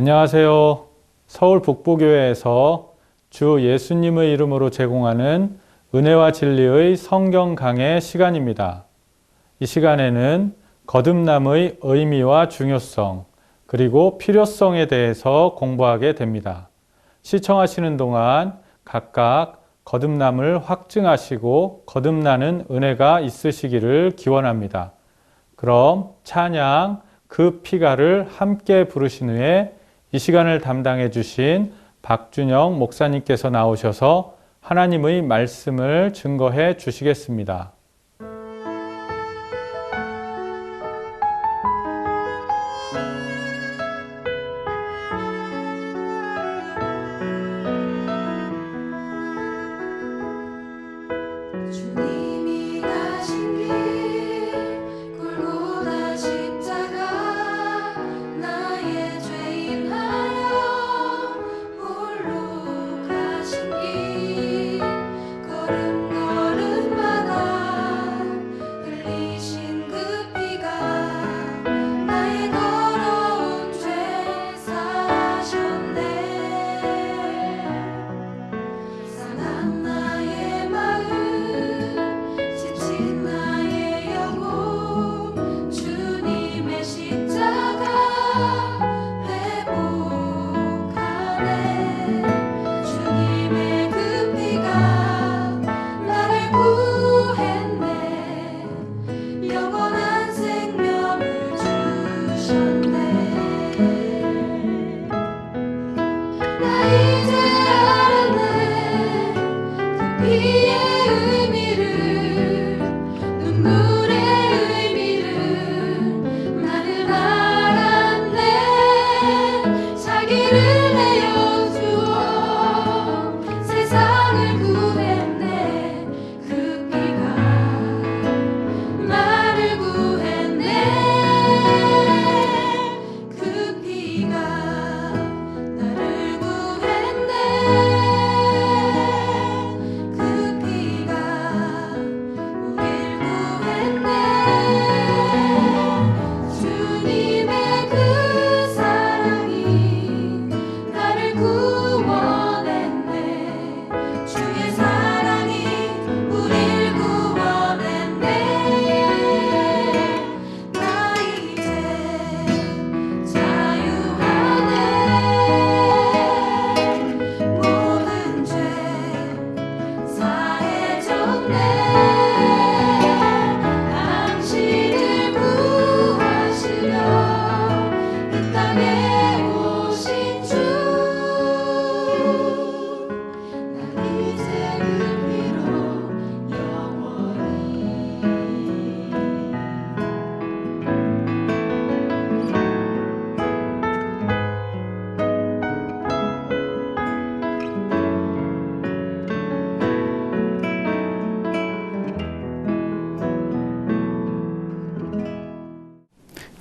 안녕하세요. 서울 북부교회에서 주 예수님의 이름으로 제공하는 은혜와 진리의 성경 강해 시간입니다. 이 시간에는 거듭남의 의미와 중요성, 그리고 필요성에 대해서 공부하게 됩니다. 시청하시는 동안 각각 거듭남을 확증하시고 거듭나는 은혜가 있으시기를 기원합니다. 그럼 찬양 그 피가를 함께 부르신 후에 이 시간을 담당해 주신 박준영 목사님께서 나오셔서 하나님의 말씀을 증거해 주시겠습니다.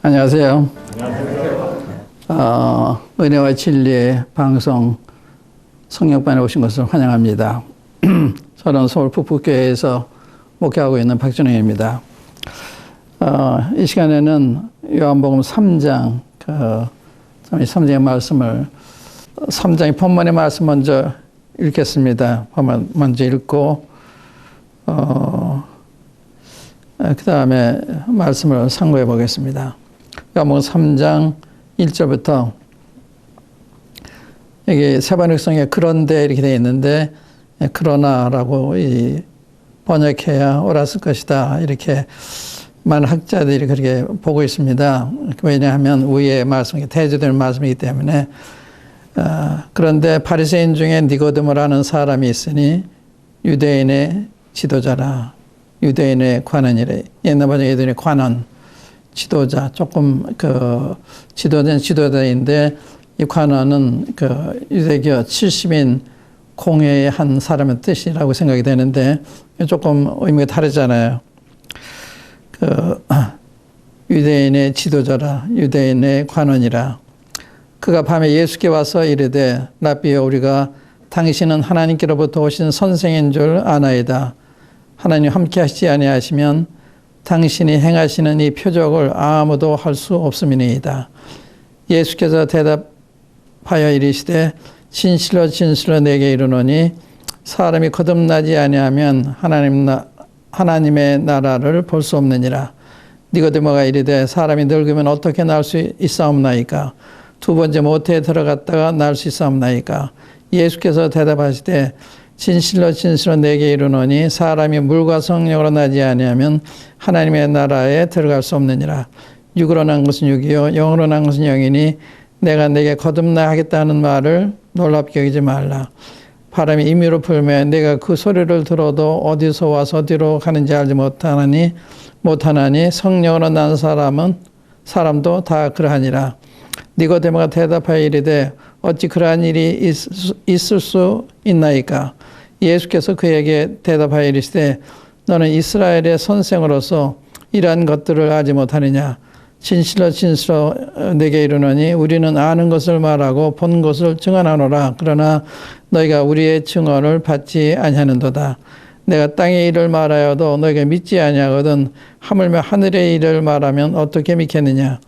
안녕하세요. 은혜와 진리의 방송 성령반에 오신 것을 환영합니다. 저는 서울 북부교회에서 목회하고 있는 박준영입니다. 이 시간에는 요한복음 3장, 3장의 말씀을, 3장의 본문의 말씀 먼저 읽겠습니다. 본문 먼저 읽고, 그 다음에 말씀을 상고해 보겠습니다. 요한복음 3장 1절부터 여기 세번역성에 그런데 이렇게 되어 있는데 그러나라고 번역해야 옳았을 것이다 이렇게 많은 학자들이 그렇게 보고 있습니다. 왜냐하면 위에 말씀이 대조되는 말씀이기 때문에. 그런데 바리새인 중에 니고데모라는 사람이 있으니 유대인의 지도자라. 유대인의 관원이래. 옛날 번역에 유대인의 관원, 지도자, 조금 지도자는 지도자인데 이 관원은 유대교 70인 공회의 한 사람의 뜻이라고 생각이 되는데 조금 의미가 다르잖아요. 유대인의 지도자라, 유대인의 관원이라. 그가 밤에 예수께 와서 이르되 라비여 우리가 당신은 하나님께로부터 오신 선생인 줄 아나이다. 하나님 함께 하시지 아니하시면 당신이 행하시는 이 표적을 아무도 할 수 없음이니이다. 예수께서 대답하여 이르시되 진실로 진실로 내게 이르노니 사람이 거듭나지 아니하면 하나님의 나라를 볼 수 없느니라. 니고데모가 이르되 사람이 늙으면 어떻게 날 수 있사옵나이까? 두 번째 모태에 들어갔다가 날 수 있사옵나이까? 예수께서 대답하시되 진실로 진실로 내게 이르노니 사람이 물과 성령으로 나지 아니하면 하나님의 나라에 들어갈 수 없느니라. 육으로 난 것은 육이요 영으로 난 것은 영이니 내가 내게 거듭나 하겠다는 말을 놀랍게 여기지 말라. 바람이 임의로 불며 내가 그 소리를 들어도 어디서 와서 어디로 가는지 알지 못하나니 성령으로 난 사람도 다 그러하니라. 니고데모가 대답하여 이르되 어찌 그러한 일이 있을 수 있나이까? 예수께서 그에게 대답하여 이르시되 너는 이스라엘의 선생으로서 이러한 것들을 알지 못하느냐? 진실로 진실로 내게 이르노니 우리는 아는 것을 말하고 본 것을 증언하노라. 그러나 너희가 우리의 증언을 받지 아니하는도다. 내가 땅의 일을 말하여도 너희가 믿지 아니하거든 하물며 하늘의 일을 말하면 어떻게 믿겠느냐?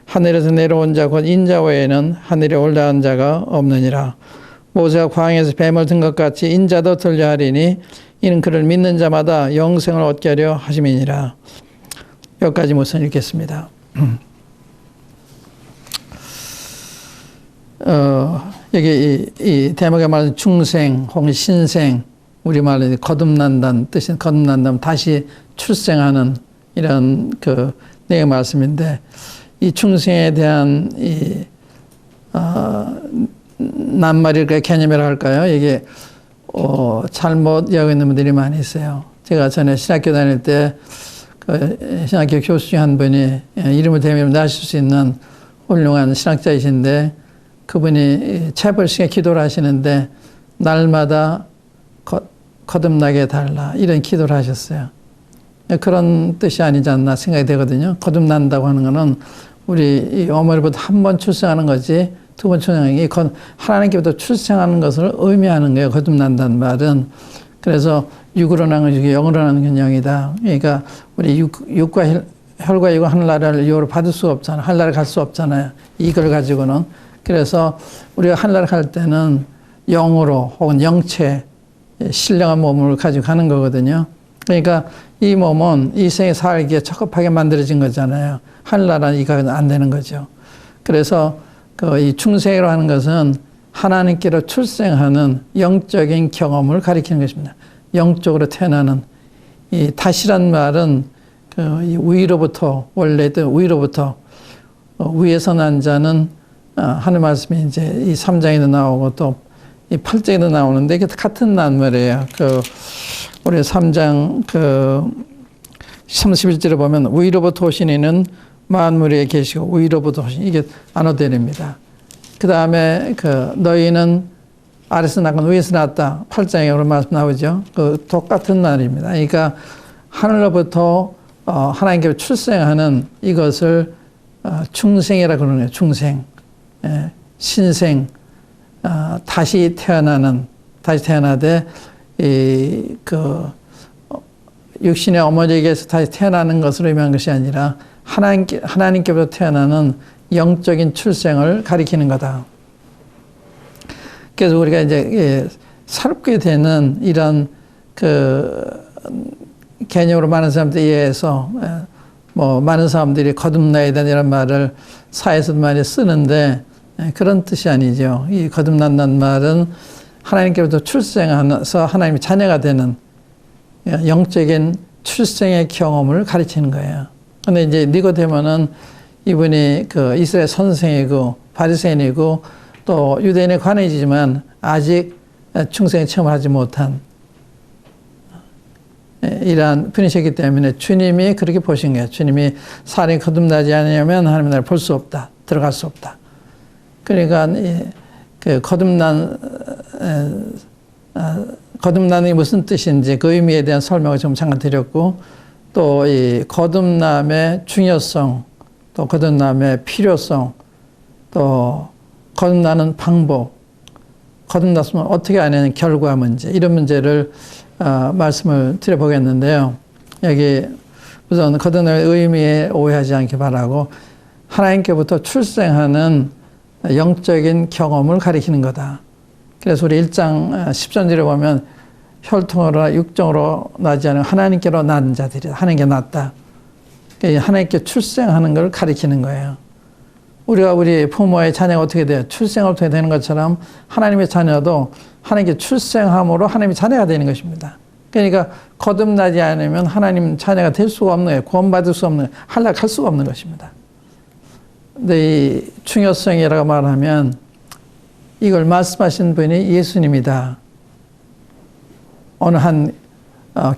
하늘에서 내려온 자 곧 인자 외에는 하늘에 올라간 자가 없느니라. 모세가 광야에서 뱀을 든 것 같이 인자도 들려 하리니 이는 그를 믿는 자마다 영생을 얻게 하려 하심이니라. 여기까지 우선 읽겠습니다. 여기 이 대목에 말하는 중생 혹은 신생, 우리말로 거듭난다는 뜻인 거듭난다면 다시 출생하는 이런 그 내용의 말씀인데, 이 중생에 대한 이 낱말일까요? 개념이라 할까요? 이게 잘못 이해하는 분들이 많이 있어요. 제가 전에 신학교 다닐 때 그 신학교 교수 중 한 분이 이름을 대면 나실 수 있는 훌륭한 신학자이신데, 그분이 체벌식에 기도를 하시는데 날마다 거듭나게 달라 이런 기도를 하셨어요. 그런 뜻이 아니지 않나 생각이 되거든요. 거듭난다고 하는 거는 우리 어머니보다 한 번 출생하는 거지 두 번 출생하는 게 하나님께부터 출생하는 것을 의미하는 거예요. 거듭난다는 말은. 그래서 육으로 난 것이 영으로 난 건 영이다. 그러니까 우리 육과 혈과 육은 하늘나라를 육으로 받을 수 없잖아요. 하늘나라 갈 수 없잖아요. 이걸 가지고는. 그래서 우리가 하늘나라 갈 때는 영으로 혹은 영체, 신령한 몸을 가지고 가는 거거든요. 그러니까 이 몸은 이 생에 살기에 적합하게 만들어진 거잖아요. 하늘나라는 이거 안 되는 거죠. 그래서 이 중생이라고 하는 것은 하나님께로 출생하는 영적인 경험을 가리키는 것입니다. 영적으로 태어나는 이 다시란 말은 이 위로부터 원래도 위로부터 위에서 난 자는 하는 말씀이 이제 이 3장에도 나오고 또 이 8장에도 나오는데 이게 같은 낱말이에요. 우리 3장 31절에 보면 위로부터 오신 이는 만물에 계시고 위로부터 오신 이게 안어대입니다. 그 다음에 너희는 아래서 나건 위에서 났다. 8장에 그런 말씀 나오죠. 똑같은 말입니다. 그러니까 하늘로부터 하나님께 출생하는 이것을 중생이라고 그러는 거예요. 중생, 신생, 다시 태어나되 육신의 어머니에게서 다시 태어나는 것으로 의미한 것이 아니라 하나님께부터 태어나는 영적인 출생을 가리키는 거다. 그래서 우리가 이제 새롭게 되는 이런 개념으로 많은 사람들이 이해해서 많은 사람들이 거듭나야 되는 이런 말을 사회에서도 많이 쓰는데 그런 뜻이 아니죠. 이 거듭난다는 말은 하나님께로부터 출생해서 하나님의 자녀가 되는 영적인 출생의 경험을 가르치는 거예요. 근데 이제 니고데모는 이분이 이스라엘 선생이고 바리새인이고 또 유대인의 관원이지만 아직 중생의 체험을 하지 못한 이러한 분이셨기 때문에 주님이 그렇게 보신 거예요. 주님이 사람이 거듭나지 않으면 하나님의 나라를 볼 수 없다. 들어갈 수 없다. 그러니까 거듭남이 무슨 뜻인지 그 의미에 대한 설명을 좀 잠깐 드렸고, 또 이 거듭남의 중요성, 또 거듭남의 필요성, 또 거듭나는 방법, 거듭났으면 어떻게 하는 결과 문제, 이런 문제를 말씀을 드려보겠는데요. 여기 우선 거듭남의 의미에 오해하지 않기 바라고, 하나님께부터 출생하는 영적인 경험을 가리키는 거다. 그래서 우리 1장 10절에 보면 혈통으로 육정으로 나지 않은 하나님께로 낳은 자들이다. 하나님께 낳았다. 하나님께 출생하는 걸 가리키는 거예요. 우리가 우리 부모의 자녀가 어떻게 돼요? 출생을 어떻게 되는 것처럼 하나님의 자녀도 하나님께 출생함으로 하나님의 자녀가 되는 것입니다. 그러니까 거듭나지 않으면 하나님 자녀가 될 수가 없는 거예요. 구원받을 수 없는, 할락할 수가 없는 것입니다. 근데 이 중요성이라고 말하면 이걸 말씀하신 분이 예수님이다. 어느 한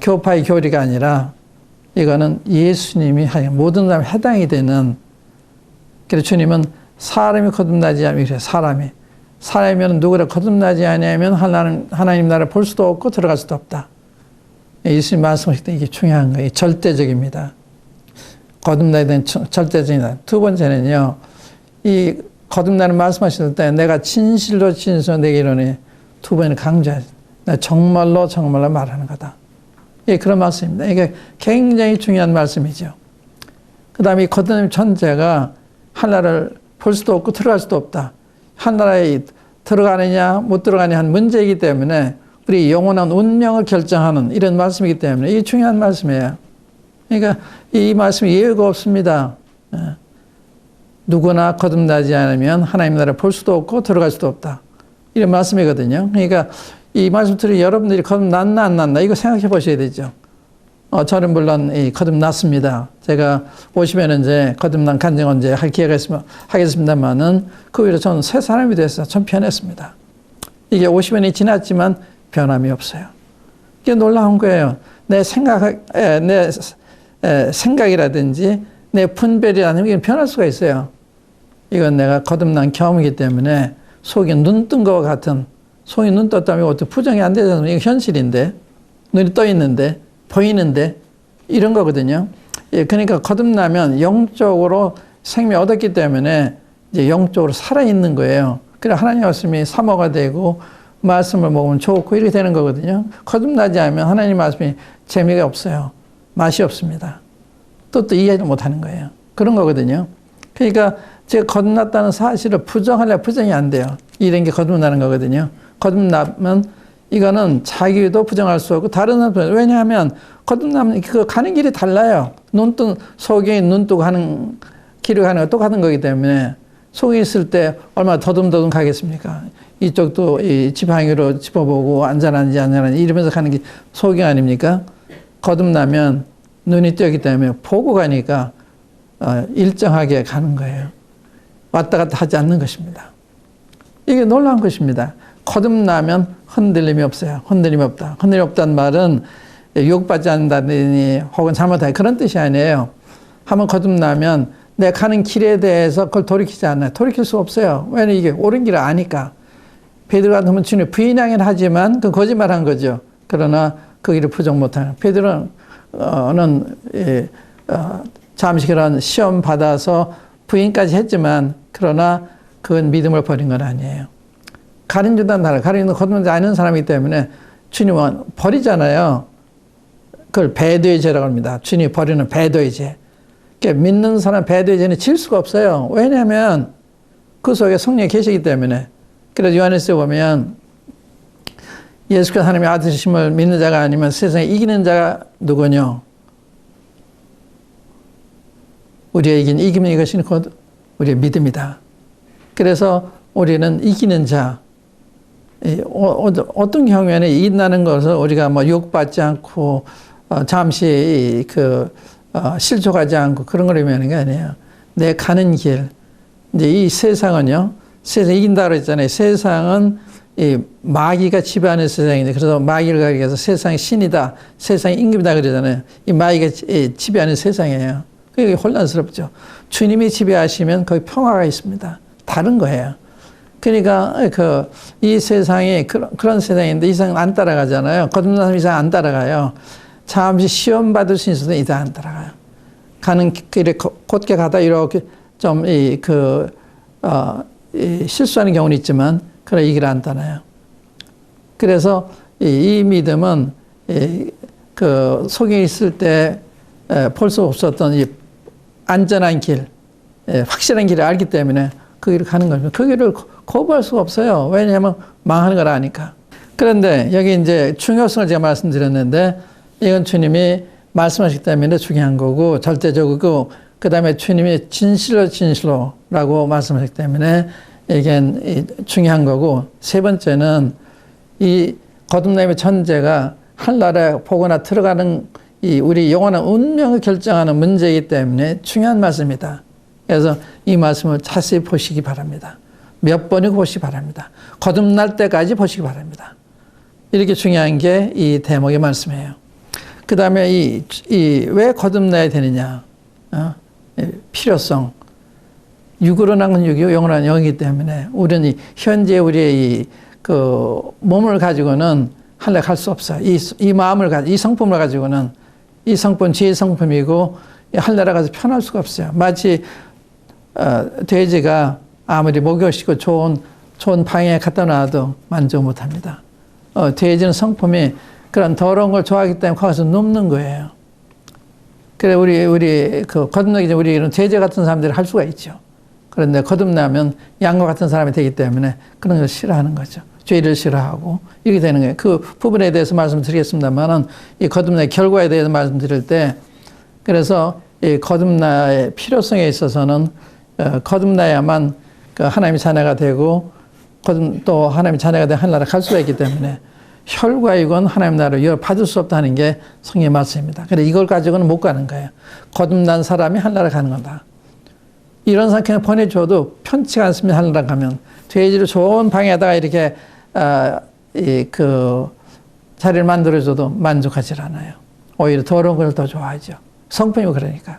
교파의 교리가 아니라 이거는 예수님이 하는 모든 사람에 해당이 되는. 그래서 주님은 사람이 거듭나지 않으면, 사람이면 누구를 거듭나지 않으면 하나님 나라를 볼 수도 없고 들어갈 수도 없다. 예수님 말씀하실 때 이게 중요한 거예요. 절대적입니다. 거듭나야 되는 절대적이다. 두 번째는요, 이 거듭나는 말씀하실 때 내가 진실로 내게 이르노니 두 번을 강조하죠. 정말로 말하는 거다. 예, 그런 말씀입니다. 이게 굉장히 중요한 말씀이죠. 그 다음에 이 거듭나는 존재가 하나를 볼 수도 없고 들어갈 수도 없다. 하나라에 들어가느냐 못 들어가느냐 한 문제이기 때문에 우리 영원한 운명을 결정하는 이런 말씀이기 때문에 이게 중요한 말씀이에요. 그러니까 이 말씀이 예외가 없습니다. 누구나 거듭나지 않으면 하나님 나라를 볼 수도 없고 들어갈 수도 없다. 이런 말씀이거든요. 그러니까 이 말씀 들으면 여러분들이 거듭났나 안 났나 이거 생각해 보셔야 되죠. 저는 물론 거듭났습니다. 제가 50에는 이제 거듭난 간증은 이제 할 기회가 있으면 하겠습니다만은 그 외로 저는 새 사람이 돼서 좀 변했습니다. 이게 50년이 지났지만 변함이 없어요. 이게 놀라운 거예요. 내 생각이라든지 내 분별이라는 게 변할 수가 있어요. 이건 내가 거듭난 경험이기 때문에 속이 눈 뜬 것과 같은, 속이 눈 떴다면 어떻게 부정이 안 되잖아요. 이게 현실인데, 눈이 떠 있는데, 보이는데, 이런 거거든요. 예, 그러니까 거듭나면 영적으로 생명을 얻었기 때문에 이제 영적으로 살아있는 거예요. 그래 하나님 말씀이 사모가 되고 말씀을 먹으면 좋고 이렇게 되는 거거든요. 거듭나지 않으면 하나님 말씀이 재미가 없어요. 맛이 없습니다. 또 이해를 못하는 거예요. 그런 거거든요. 그러니까 제가 거듭났다는 사실을 부정하려 부정이 안 돼요. 이런 게 거듭나는 거거든요. 거듭나면 이거는 자기도 부정할 수 없고 다른 사람도. 왜냐하면 거듭나면 그 가는 길이 달라요. 속에 눈 뜨고 하는 길을 가는 거 똑같은 거기 때문에 속에 있을 때 얼마나 더듬더듬 가겠습니까? 이쪽도 이 지팡이로 짚어보고 안전한지 이러면서 가는 게 속이 아닙니까? 거듭나면 눈이 뜨기 때문에 보고 가니까 일정하게 가는 거예요. 왔다 갔다 하지 않는 것입니다. 이게 놀라운 것입니다. 거듭나면 흔들림이 없어요. 흔들림이 없다. 흔들림이 없다는 말은 유혹받지 않는다니 혹은 잘못하는 그런 뜻이 아니에요. 한번 거듭나면 내 가는 길에 대해서 그걸 돌이키지 않아요. 돌이킬 수 없어요. 왜냐면 이게 옳은 길을 아니까. 베드로 같으면 주님 부인하긴 하지만 그 거짓말한 거죠. 그러나 그 길을 부정 못하는. 베드로는 잠시 그런 시험 받아서 부인까지 했지만 그러나 그건 믿음을 버린 건 아니에요. 가린 주단 나라, 가린 거듭나지 않은 사람이기 때문에 주님은 버리잖아요. 그걸 배도의 죄라고 합니다. 주님이 버리는 배도의 죄. 그러니까 믿는 사람 배도의 죄는 질 수가 없어요. 왜냐하면 그 속에 성령이 계시기 때문에. 그래서 요한에서 보면 예수께서 하나님의 아들이심을 믿는 자가 아니면 세상에 이기는 자가 누구냐? 우리의 이기는 이것이 곧 우리의 믿음이다. 그래서 우리는 이기는 자, 어떤 경우에는 이긴다는 것을 우리가 뭐 유혹받지 않고 잠시 실족하지 않고 그런 걸 의미하는 게 아니에요. 내 가는 길. 이제 이 세상은요, 세상 이긴다 그랬잖아요. 세상은 이 마귀가 지배하는 세상인데, 그래서 마귀를 가리켜서 세상의 신이다, 세상의 임금이다 그러잖아요. 이 마귀가 지배하는 세상이에요. 그게 혼란스럽죠. 주님이 지배하시면 거기 평화가 있습니다. 다른 거예요. 그러니까 이 세상이 그런 세상인데 이 세상은 안 따라가잖아요. 거듭난 사람 이상 안 따라가요. 잠시 시험 받을 수 있어도 이상 안 따라가요. 가는 길에 곧게 가다 이렇게 좀 실수하는 경우는 있지만 그러나 이 길을 안 따라요. 그래서 이 믿음은 속에 있을 때 볼 수 없었던 이 안전한 길, 확실한 길을 알기 때문에 그 길을 가는 겁니다. 그 길을 거부할 수가 없어요. 왜냐하면 망하는 걸 아니까. 그런데 여기 이제 중요성을 제가 말씀드렸는데 이건 주님이 말씀하시기 때문에 중요한 거고 절대적이고 그 다음에 주님이 진실로라고 말씀하셨기 때문에 이게 중요한 거고 세 번째는 이 거듭남의 전제가 하늘나라에 보거나 들어가는 이 우리 영원한 운명을 결정하는 문제이기 때문에 중요한 말씀입니다. 그래서 이 말씀을 자세히 보시기 바랍니다. 몇 번이고 보시기 바랍니다. 거듭날 때까지 보시기 바랍니다. 이렇게 중요한 게 이 대목의 말씀이에요. 그 다음에 왜 거듭나야 되느냐? 필요성. 육으로 난 건 육이고 영으로 난 영이기 때문에 우리는 현재 우리의 그 몸을 가지고는 하늘에 갈 수 없어요. 이 마음을 가지고, 이 성품을 가지고는 이 성품, 지혜의 성품이고 하늘나라 가서 편할 수가 없어요. 마치 돼지가 아무리 목욕시고 좋은 방에 갖다 놔도 만족 못합니다. 돼지는 성품이 그런 더러운 걸 좋아하기 때문에 거기서 눕는 거예요. 그래 우리 그 거듭나기 전에 우리 이런 돼지 같은 사람들이 할 수가 있죠. 그런데 거듭나면 양과 같은 사람이 되기 때문에 그런 걸 싫어하는 거죠. 죄를 싫어하고 이렇게 되는 거예요. 그 부분에 대해서 말씀드리겠습니다만은 이 거듭나의 결과에 대해서 말씀드릴 때 그래서 이 거듭나의 필요성에 있어서는 거듭나야만 그 하나님의 자녀가 되고 또 하나님의 자녀가 된 하늘나라 갈 수가 있기 때문에 혈과육은 하나님 나라를 받을 수 없다는 게 성경의 말씀입니다. 그런데 이걸 가지고는 못 가는 거예요. 거듭난 사람이 하늘나라 가는 거다. 이런 사람 그냥 보내줘도 편치가 않습니다. 하늘나라 가면 돼지를 좋은 방에다가 이렇게 그 자리를 만들어줘도 만족하지 않아요. 오히려 더러운 걸 더 좋아하죠. 성품이 그러니까.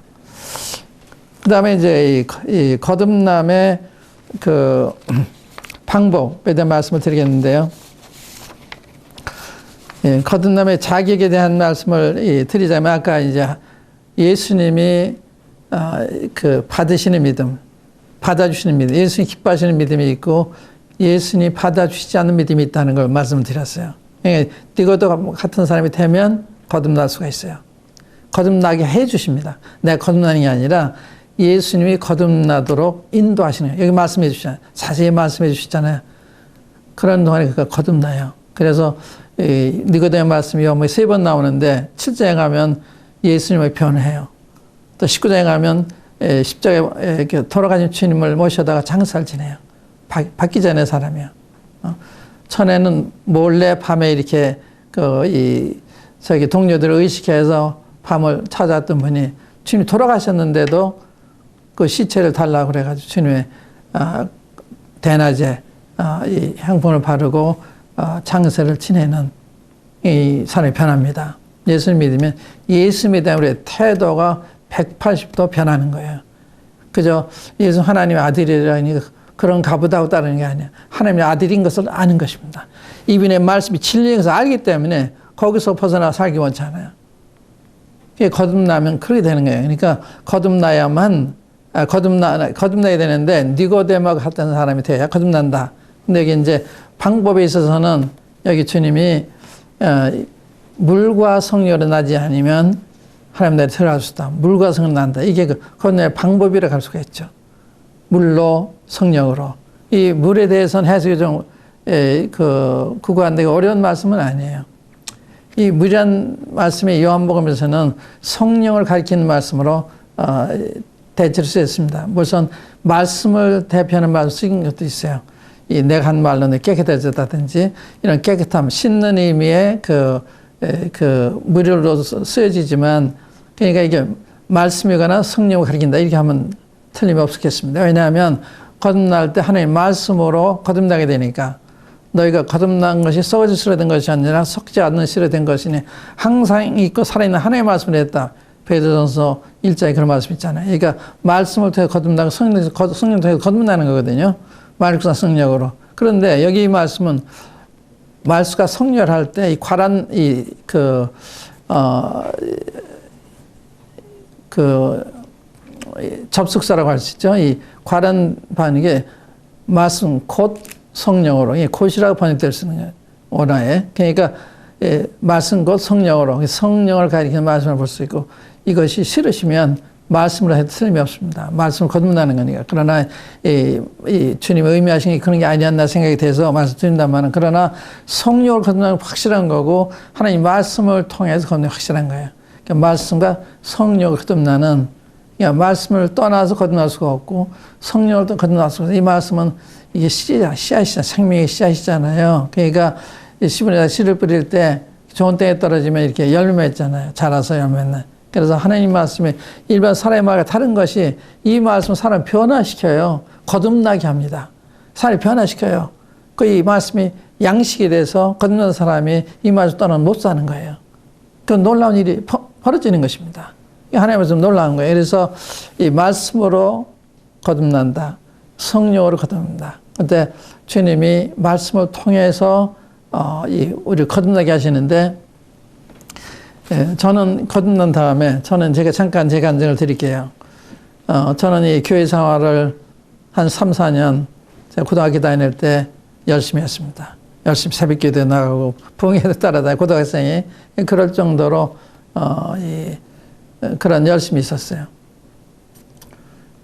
그 다음에 이제 이 거듭남의 그 방법에 대한 말씀을 드리겠는데요. 거듭남의 자격에 대한 말씀을 드리자면 아까 이제 예수님이 그 받으시는 믿음, 받아주시는 믿음, 예수님 기뻐하시는 믿음이 있고 예수님이 받아주시지 않는 믿음이 있다는 걸 말씀을 드렸어요. 니고도 같은 사람이 되면 거듭날 수가 있어요. 거듭나게 해 주십니다. 내가 거듭나는 게 아니라 예수님이 거듭나도록 인도하시는 거예요. 여기 말씀해 주시잖아요. 자세히 말씀해 주시잖아요. 그런 동안에 그가 거듭나요. 그래서 니고데의 말씀이 요한복음에 3번 나오는데 7장에 가면 예수님을 변해요. 또 19장에 가면 십자가에 돌아가신 주님을 모셔다가 장사를 지내요. 받기 전에 사람이요. 전에는 몰래 밤에 이렇게 저기 동료들을 의식해서 밤을 찾아왔던 분이 주님이 돌아가셨는데도 그 시체를 달라고 그래가지고 주님의 대낮에 이 향품을 바르고 장세를 지내는 이 사람이 변합니다. 예수님 믿으면 예수 믿으면 우리의 태도가 180도 변하는 거예요. 그저 예수 하나님의 아들이라니 그런 가보다고 따르는 게 아니에요. 하나님의 아들인 것을 아는 것입니다. 이분의 말씀이 진리인 것을 알기 때문에 거기서 벗어나 살기 원치 않아요. 거듭나면 그렇게 되는 거예요. 그러니까 거듭나야 되는데 니고데모 같은 사람이 돼야 거듭난다. 근데 이게 이제 방법에 있어서는 여기 주님이 물과 성령으로 나지 않으면 하나님 나라에 들어갈 수 없다. 물과 성령으로 난다. 이게 거듭남의 방법이라 할 수가 있죠. 물로 성령으로. 이 물에 대해서는 해석이 좀 구구한데 어려운 말씀은 아니에요. 이 물이란 말씀이 요한복음에서는 성령을 가리키는 말씀으로 대체로 쓰였습니다. 물론 말씀을 대표하는 말씀 쓰인 것도 있어요. 이 내가 한 말로 깨끗해졌다든지 이런 깨끗함, 씻는 의미의 그 물로 쓰여지지만 그러니까 이게 말씀이거나 성령을 가리킨다 이렇게 하면 틀림이 없겠습니다. 왜냐하면 거듭날 때 하나님의 말씀으로 거듭나게 되니까 너희가 거듭난 것이 썩어질 수로 된 것이 아니라 썩지 않는 시로 된 것이니 항상 있고 살아있는 하나님의 말씀을 했다. 베드로전서 1장에 그런 말씀 있잖아요. 그러니까 말씀을 통해 거듭나고 성령 통해 거듭나는 거거든요. 말씀과 성령으로. 그런데 여기 이 말씀은 말씀과 성령할 때 이 과란 접속사라고 할 수 있죠. 이 과란 반응에 말씀 곧 성령으로, 곧이라고 번역될 수 있는 거예요. 원어에. 그러니까 말씀 곧 성령으로, 성령을 가리키는 말씀을 볼 수 있고 이것이 싫으시면 말씀으로 해도 틀림이 없습니다. 말씀을 거듭나는 거니까. 그러나 이 주님이 의미하신 게 그런 게 아니었나 생각이 돼서 말씀드린다만, 그러나 성령을 거듭나는 건 확실한 거고 하나님 말씀을 통해서 거듭나는 건 확실한 거예요. 그러니까 말씀과 성령을 거듭나는, 그러니까 말씀을 떠나서 거듭날 수가 없고 성령을 또 거듭날 수가 없어요. 이 말씀은 이게 씨앗이잖아요. 생명의 씨앗이잖아요. 그러니까 씨분에다 씨를 뿌릴 때 좋은 땅에 떨어지면 이렇게 열매 맺잖아요. 자라서 열매 맺는. 그래서 하나님 말씀이 일반 사람의 말과 다른 것이, 이 말씀은 사람을 변화시켜요. 거듭나게 합니다. 사람을 변화시켜요. 그 이 말씀이 양식이 돼서 거듭난 사람이 이 말씀 떠나면 못 사는 거예요. 그 놀라운 일이 벌어지는 것입니다. 하나님의 말씀 놀라운 거예요. 그래서 이 말씀으로 거듭난다. 성령으로 거듭난다. 그때 주님이 말씀을 통해서 우리를 거듭나게 하시는데, 저는 거듭난 다음에, 제가 잠깐 제 간증을 드릴게요. 저는 이 교회 생활을 한 3, 4년, 제가 고등학교 다닐 때 열심히 했습니다. 열심히 새벽기도에 나가고, 부흥회도 따라다니고, 고등학생이. 그럴 정도로, 그런 열심이 있었어요.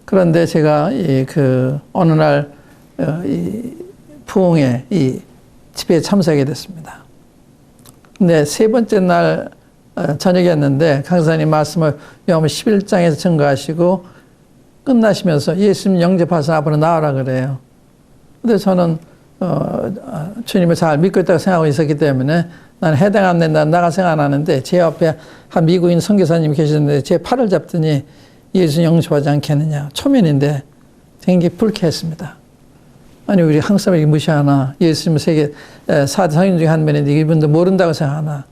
그런데 제가 어느 날, 부흥회, 집회에 참석하게 됐습니다. 근데 세 번째 날, 저녁이었는데 강사님 말씀을 요한복음 11장에서 증거하시고 끝나시면서 예수님 영접하셔서 앞으로 나오라 그래요. 근데 저는 주님을 잘 믿고 있다고 생각하고 있었기 때문에 나는 해당 안 된다, 나가 생각 안 하는데, 제 옆에 한 미국인 선교사님이 계셨는데 제 팔을 잡더니 예수님 영접하지 않겠느냐. 초면인데 굉장히 불쾌했습니다. 아니, 우리 한국 사람이 무시하나? 예수님은 세계 4대 성인 중에 한 분인데 이분도 모른다고 생각하나?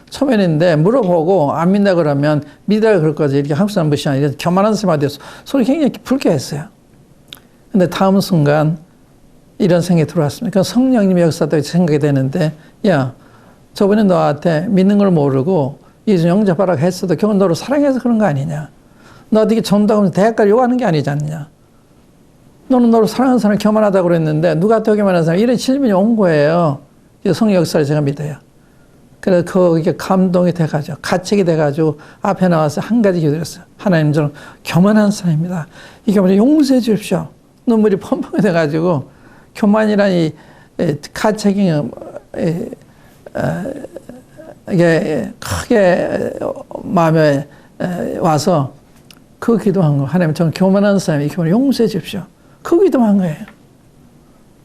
초면인데 물어보고 안 믿는다 그러면 믿으라고 그럴 거지. 이렇게 한국 사람 무시하나? 이런 교만한 사람한테 소리 굉장히 불쾌했어요. 근데 다음 순간 이런 생각이 들어왔습니다. 그러니까 성령님의 역사도 생각이 되는데, 야, 저번에 너한테 믿는 걸 모르고 예수 영접하라고 했어도 결국 너를 사랑해서 그런 거 아니냐? 너 어떻게 전도하면서 대학까지 요구하는 게 아니지 않냐? 너는 너를 사랑하는 사람을 교만하다고 그랬는데 누가 더 교만한 사람? 이런 질문이 온 거예요. 성령 역사를 제가 믿어요. 그래서 거기에 감동이 돼가지고, 가책이 돼가지고 앞에 나와서 한 가지 기도했어요. 하나님, 저는 교만한 사람입니다. 이 교만을 용서해 주십시오. 눈물이 펑펑이 돼가지고, 교만이란 이 가책이 이게 크게 마음에 와서 그 기도한 거. 하나님, 저는 교만한 사람이 이 교만을 용서해 주십시오. 그 기도한 거예요.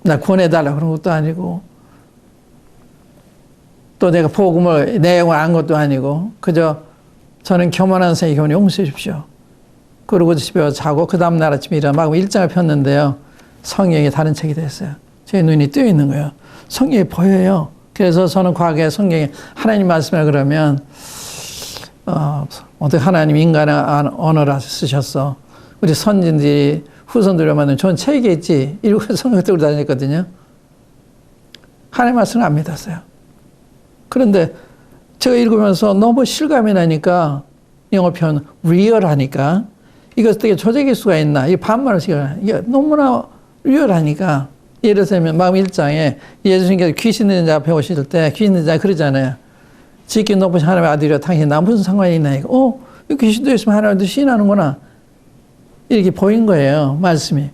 나 구원해달라 그런 것도 아니고, 또 내가 복음을, 내용을 안 것도 아니고, 그저 저는 교만한 사람이 교만을 용서해 주십시오. 그러고 집에 와서 자고, 그 다음날 아침에 일어나고 일장을 폈는데요. 성경이 다른 책이 됐어요. 제 눈이 뜨여 있는 거예요. 성경이 보여요. 그래서 저는 과거에 성경에 하나님 말씀을 그러면, 어떻게 하나님 인간의 언어를 쓰셨어. 우리 선진들이 후손들을 만든 좋은 책이겠지. 이러고 성경 들고 다녔거든요. 하나님 말씀을 안 믿었어요. 그런데 제가 읽으면서 너무 실감이 나니까, 영어 표현 리얼하니까, 이것 되게 조작일 수가 있나. 이 반말을 시켜요. 이게 너무나 리얼하니까. 예를 들면 마음 1장에 예수님께서 귀신 있는 자 앞에 오실 때 귀신 있는 자 그러잖아요. 지극히 높으신 하나님의 아들이여 당신 나 무슨 상관이 있나. 이거 귀신도 있으면 하나님도 시인하는구나. 이렇게 보인 거예요. 말씀이.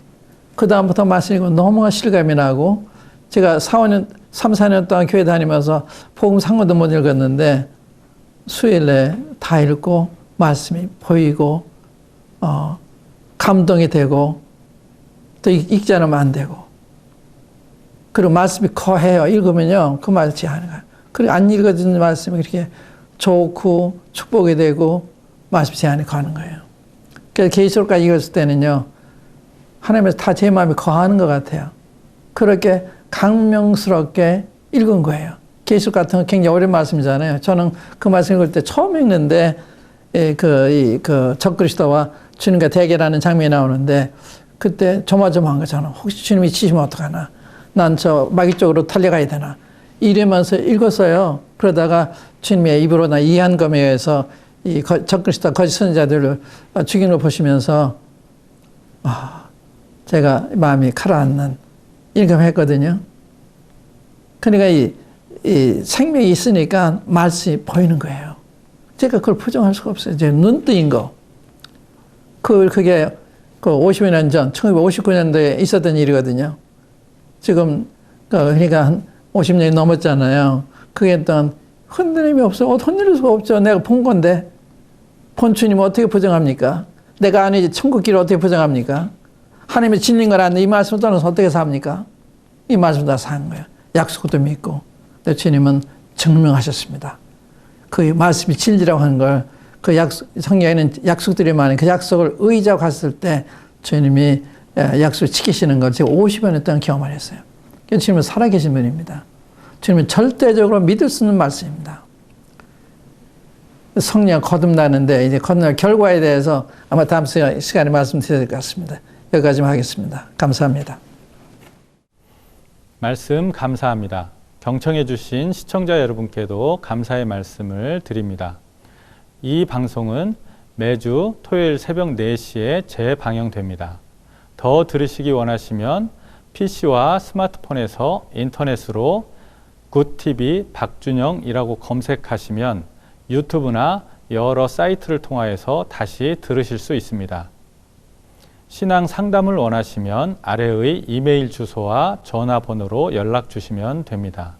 그 다음부터 말씀 읽고 너무나 실감이 나고, 제가 3, 4년 동안 교회 다니면서 복음 상관도 못 읽었는데 수요일에 다 읽고 말씀이 보이고 감동이 되고, 또 읽지 않으면 안 되고, 그리고 말씀이 커해요. 읽으면요 그 말을 제하는 거예요. 그리고 안 읽어진 말씀이 그렇게 좋고 축복이 되고 말씀 제한이 가는 거예요. 그래서 계시록까지 읽었을 때는요, 하나님께서 다 제 마음이 거하는 것 같아요. 그렇게 강명스럽게 읽은 거예요. 계시록 같은 거 굉장히 어려운 말씀이잖아요. 저는 그 말씀 읽을 때 처음 읽는데 그 적그리스도와 주님과 대결하는 장면이 나오는데, 그때 조마조마한 거 저는. 혹시 주님이 치시면 어떡하나? 난 저 마귀 쪽으로 달려가야 되나? 이러면서 읽었어요. 그러다가 주님의 입으로 나 이해한 검에 의해서 이 적그리스도 거짓 선지자들을 죽이는 걸 보시면서 제가 마음이 가라앉는 일감했거든요. 그러니까 이 생명이 있으니까 말씀이 보이는 거예요. 제가 그걸 부정할 수가 없어요. 제 눈 뜨인 거. 그게 그 50여 년 전, 1959년도에 있었던 일이거든요. 지금, 그러니까 한 50년이 넘었잖아요. 그게 어떤 흔들림이 없어. 흔들릴 수가 없죠. 내가 본 건데. 본 주님을 어떻게 부정합니까? 내가 아니 천국 길을 어떻게 부정합니까? 하나님의 진리인 걸 아는데 이 말씀을 떠나서 어떻게 삽니까? 이 말씀 다 사는 거예요. 약속도 믿고. 근데 주님은 증명하셨습니다. 그 말씀이 진리라고 하는 걸 그 성경에는 약속들이 많은 그 약속을 의지하고 갔을 때 주님이 약속을 지키시는 걸 제가 50여 년 동안 경험을 했어요. 주님은 살아계신 분입니다. 주님은 절대적으로 믿을 수 있는 말씀입니다. 성령 거듭나는데 이제 거듭날 결과에 대해서 아마 다음 시간에 말씀드려야 될 것 같습니다. 여기까지만 하겠습니다. 감사합니다. 말씀 감사합니다. 경청해 주신 시청자 여러분께도 감사의 말씀을 드립니다. 이 방송은 매주 토요일 새벽 4시에 재방영됩니다. 더 들으시기 원하시면 PC와 스마트폰에서 인터넷으로 굿TV 박준영이라고 검색하시면 유튜브나 여러 사이트를 통하여서 다시 들으실 수 있습니다. 신앙 상담을 원하시면 아래의 이메일 주소와 전화번호로 연락 주시면 됩니다.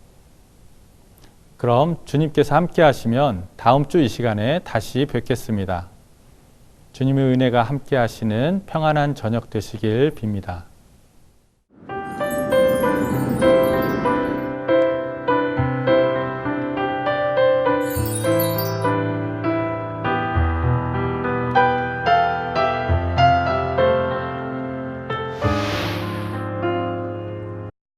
그럼 주님께서 함께 하시면 다음 주 이 시간에 다시 뵙겠습니다. 주님의 은혜가 함께 하시는 평안한 저녁 되시길 빕니다.